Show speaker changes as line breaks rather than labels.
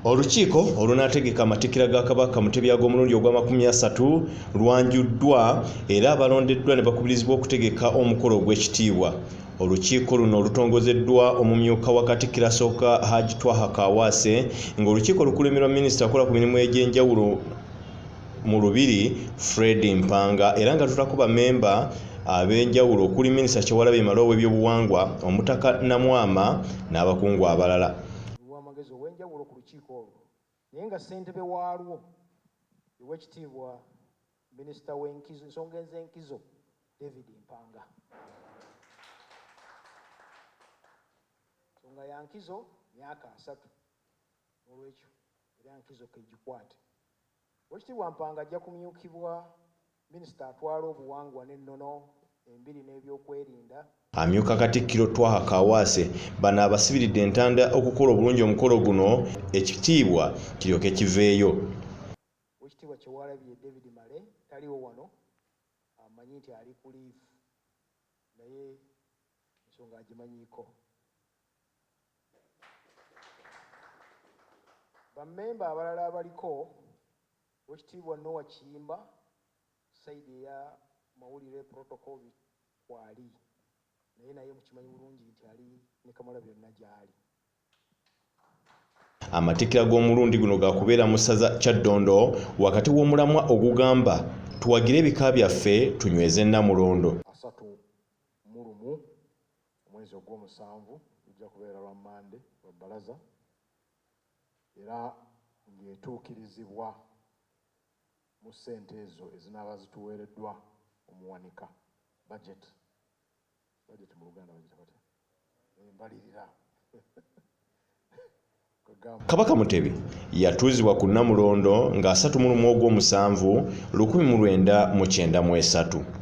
Olukiiko olunaategeka Amatikkira ga Kabaka mu Tebyago omulundi ogwa 30 lwanjuddwa era abalondeddwa ne bakubirizibwa okutegeka omukolo gw'ekitiibwa. Olukiiko luno olutongozeddwa omumyuka wa Katikkiro asooka Twaha Kaawaase ng'olukiiko lukulemberwa minisita akola ku mirimu egy'enjawulo mu Lubiri Fred Mpanga era nga tutakuba memba ab'enjawulo okuli minisita Kyewalabye Malowo w'ebyobuwangwa Omutaka Namwama n'abakungu abalala.
Amagezi ow'enjawulo ku lukiiko olwo naye nga ssentebe waalwo ow'ekitiibwa minisita w'enkizo ensonga ez'enkizo Fred Mpanga. Ensonga ya nkizo myaka 3 olw'ekyo era nkizo kegikwate. Ow'ekitiibwa Mpanga ajja kumyukibwa minisita atwala obuwangwa n'ennono embiri n'ebyokwerinda
Amyuka Katikkiro Twaha Kaawaase bano abasibiridde entanda okukola obulungi omukolo guno ekitiibwa kiryoke kiveeyo.
Owekitiibwa Kyewalabye Male taliwo wano amanyi nti ali ku liivu naye ensonga agimanyiiko. Bammemba abalala abaliko Owekitiibwa Noah Kiyimba sayidi eya mawulire protocol kwali naye mukimanyi bulungi nti ali ne Kamalabyonna gy'ali.
Amatikkira g'omulundi guno gakubeera mu ssaza Kyaddondo wakati w'omulamwa ogugamba tuwagire ebika byaffe tunyweze Namulondo.
31 omwezi ogw'omusanvu lijja kubeera lwa Mande lwa bbalaza era ng'etuukirizibwa mu ssente ezo ezinaaba zituweereddwa omuwanika budget mu Luganda embalirira.
Kabaka Mutebi yatuuzibwa ku Namulondo nga 31 Ogw'omusanvu 1993.